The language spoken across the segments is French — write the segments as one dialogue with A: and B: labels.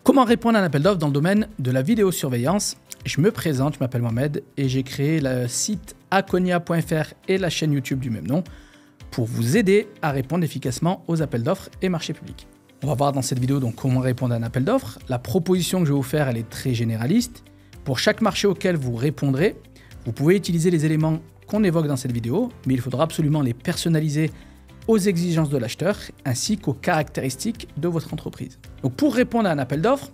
A: Comment répondre à un appel d'offres dans le domaine de la vidéosurveillance? Je me présente, je m'appelle Mohamed et j'ai créé le site akonia.fr et la chaîne YouTube du même nom pour vous aider à répondre efficacement aux appels d'offres et marchés publics. On va voir dans cette vidéo donc comment répondre à un appel d'offres. La proposition que je vais vous faire, elle est très généraliste. Pour chaque marché auquel vous répondrez, vous pouvez utiliser les éléments qu'on évoque dans cette vidéo, mais il faudra absolument les personnaliser aux exigences de l'acheteur ainsi qu'aux caractéristiques de votre entreprise. Donc pour répondre à un appel d'offres,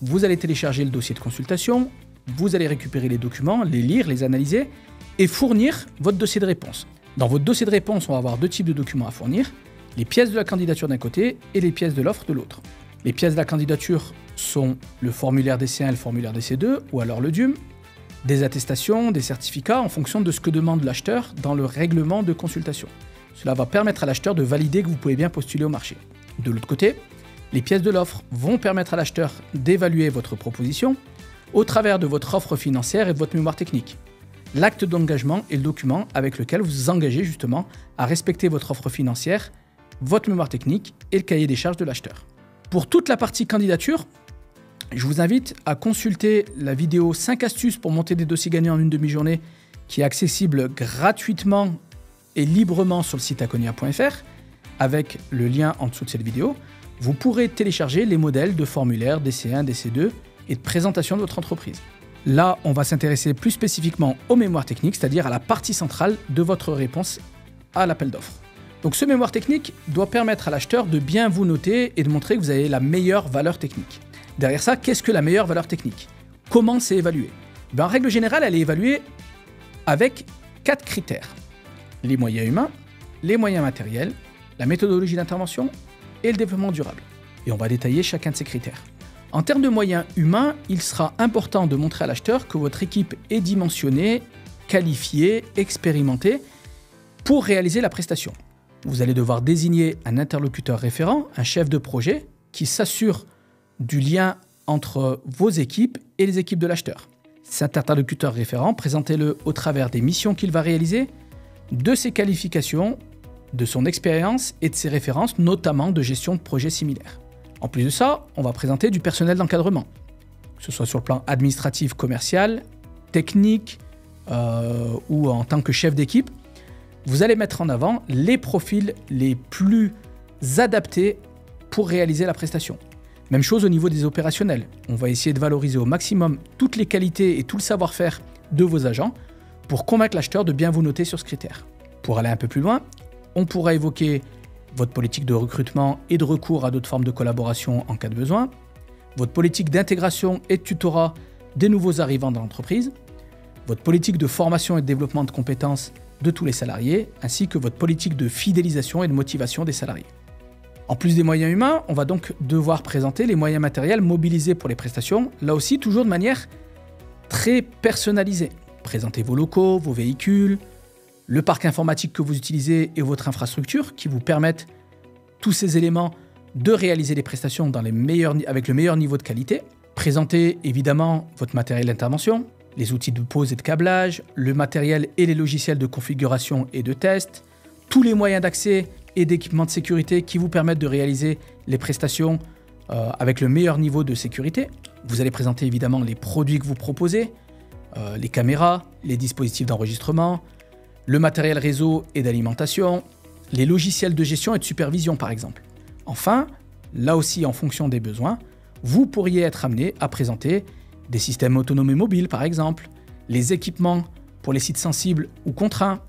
A: vous allez télécharger le dossier de consultation, vous allez récupérer les documents, les lire, les analyser et fournir votre dossier de réponse. Dans votre dossier de réponse, on va avoir deux types de documents à fournir, les pièces de la candidature d'un côté et les pièces de l'offre de l'autre. Les pièces de la candidature sont le formulaire DC1 et le formulaire DC2 ou alors le DUM, des attestations, des certificats en fonction de ce que demande l'acheteur dans le règlement de consultation. Cela va permettre à l'acheteur de valider que vous pouvez bien postuler au marché. De l'autre côté, les pièces de l'offre vont permettre à l'acheteur d'évaluer votre proposition au travers de votre offre financière et de votre mémoire technique. L'acte d'engagement est le document avec lequel vous vous engagez justement à respecter votre offre financière, votre mémoire technique et le cahier des charges de l'acheteur. Pour toute la partie candidature, je vous invite à consulter la vidéo 5 astuces pour monter des dossiers gagnants en une demi-journée qui est accessible gratuitement et librement sur le site akonia.fr avec le lien en dessous de cette vidéo. Vous pourrez télécharger les modèles de formulaires DC1, DC2 et de présentation de votre entreprise. Là, on va s'intéresser plus spécifiquement aux mémoires techniques, c'est-à-dire à la partie centrale de votre réponse à l'appel d'offres. Donc ce mémoire technique doit permettre à l'acheteur de bien vous noter et de montrer que vous avez la meilleure valeur technique. Derrière ça, qu'est-ce que la meilleure valeur technique? Comment c'est évalué? En règle générale, elle est évaluée avec 4 critères. Les moyens humains, les moyens matériels, la méthodologie d'intervention et le développement durable. Et on va détailler chacun de ces critères. En termes de moyens humains, il sera important de montrer à l'acheteur que votre équipe est dimensionnée, qualifiée, expérimentée pour réaliser la prestation. Vous allez devoir désigner un interlocuteur référent, un chef de projet, qui s'assure du lien entre vos équipes et les équipes de l'acheteur. Cet interlocuteur référent, présentez-le au travers des missions qu'il va réaliser, de ses qualifications, de son expérience et de ses références, notamment de gestion de projets similaires. En plus de ça, on va présenter du personnel d'encadrement, que ce soit sur le plan administratif, commercial, technique ou en tant que chef d'équipe. Vous allez mettre en avant les profils les plus adaptés pour réaliser la prestation. Même chose au niveau des opérationnels. On va essayer de valoriser au maximum toutes les qualités et tout le savoir-faire de vos agents pour convaincre l'acheteur de bien vous noter sur ce critère. Pour aller un peu plus loin, on pourra évoquer votre politique de recrutement et de recours à d'autres formes de collaboration en cas de besoin, votre politique d'intégration et de tutorat des nouveaux arrivants dans l'entreprise, votre politique de formation et de développement de compétences de tous les salariés, ainsi que votre politique de fidélisation et de motivation des salariés. En plus des moyens humains, on va donc devoir présenter les moyens matériels mobilisés pour les prestations, là aussi toujours de manière très personnalisée. Présentez vos locaux, vos véhicules, le parc informatique que vous utilisez et votre infrastructure qui vous permettent tous ces éléments de réaliser les prestations avec le meilleur niveau de qualité. Présentez évidemment votre matériel d'intervention, les outils de pose et de câblage, le matériel et les logiciels de configuration et de test, tous les moyens d'accès et d'équipement de sécurité qui vous permettent de réaliser les prestations avec le meilleur niveau de sécurité. Vous allez présenter évidemment les produits que vous proposez, les caméras, les dispositifs d'enregistrement, le matériel réseau et d'alimentation, les logiciels de gestion et de supervision par exemple. Enfin, là aussi en fonction des besoins, vous pourriez être amené à présenter des systèmes autonomes et mobiles par exemple, les équipements pour les sites sensibles ou contraints,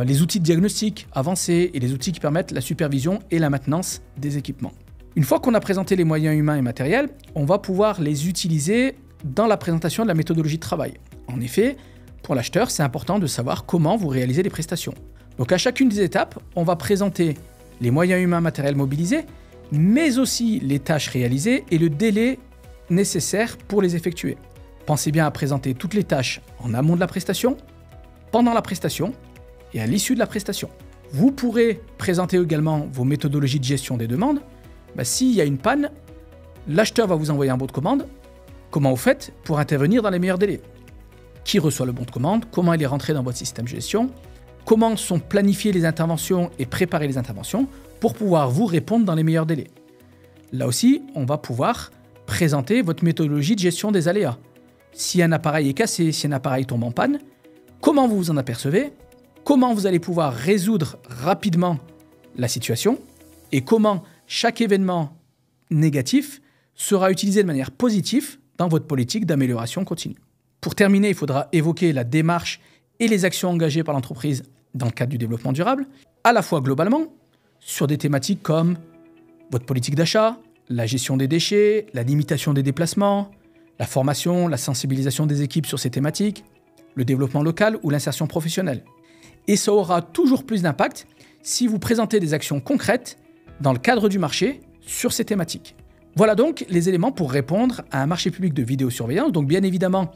A: les outils de diagnostic avancés et les outils qui permettent la supervision et la maintenance des équipements. Une fois qu'on a présenté les moyens humains et matériels, on va pouvoir les utiliser dans la présentation de la méthodologie de travail. En effet, pour l'acheteur, c'est important de savoir comment vous réalisez les prestations. Donc à chacune des étapes, on va présenter les moyens humains matériels mobilisés, mais aussi les tâches réalisées et le délai nécessaire pour les effectuer. Pensez bien à présenter toutes les tâches en amont de la prestation, pendant la prestation et à l'issue de la prestation. Vous pourrez présenter également vos méthodologies de gestion des demandes. S'il y a une panne, l'acheteur va vous envoyer un bon de commande. Comment vous faites pour intervenir dans les meilleurs délais? Qui reçoit le bon de commande? Comment il est rentré dans votre système de gestion? Comment sont planifiées les interventions et préparées les interventions pour pouvoir vous répondre dans les meilleurs délais? Là aussi, on va pouvoir présenter votre méthodologie de gestion des aléas. Si un appareil est cassé, si un appareil tombe en panne, comment vous vous en apercevez, comment vous allez pouvoir résoudre rapidement la situation et comment chaque événement négatif sera utilisé de manière positive dans votre politique d'amélioration continue. Pour terminer, il faudra évoquer la démarche et les actions engagées par l'entreprise dans le cadre du développement durable, à la fois globalement, sur des thématiques comme votre politique d'achat, la gestion des déchets, la limitation des déplacements, la formation, la sensibilisation des équipes sur ces thématiques, le développement local ou l'insertion professionnelle. Et ça aura toujours plus d'impact si vous présentez des actions concrètes dans le cadre du marché sur ces thématiques. Voilà donc les éléments pour répondre à un marché public de vidéosurveillance. Donc bien évidemment,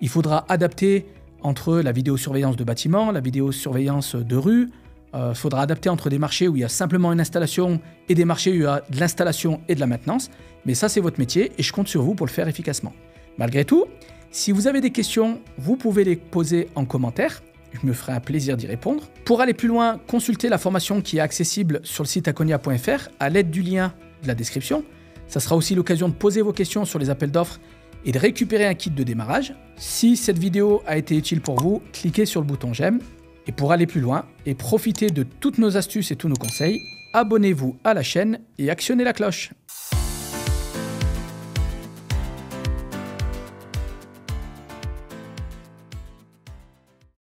A: il faudra adapter entre la vidéosurveillance de bâtiment, la vidéosurveillance de rue. Il faudra adapter entre des marchés où il y a simplement une installation et des marchés où il y a de l'installation et de la maintenance. Mais ça, c'est votre métier et je compte sur vous pour le faire efficacement. Malgré tout, si vous avez des questions, vous pouvez les poser en commentaire. Je me ferai un plaisir d'y répondre. Pour aller plus loin, consultez la formation qui est accessible sur le site akonia.fr à l'aide du lien de la description. Ça sera aussi l'occasion de poser vos questions sur les appels d'offres et de récupérer un kit de démarrage. Si cette vidéo a été utile pour vous, cliquez sur le bouton j'aime. Et pour aller plus loin et profiter de toutes nos astuces et tous nos conseils, abonnez-vous à la chaîne et actionnez la cloche.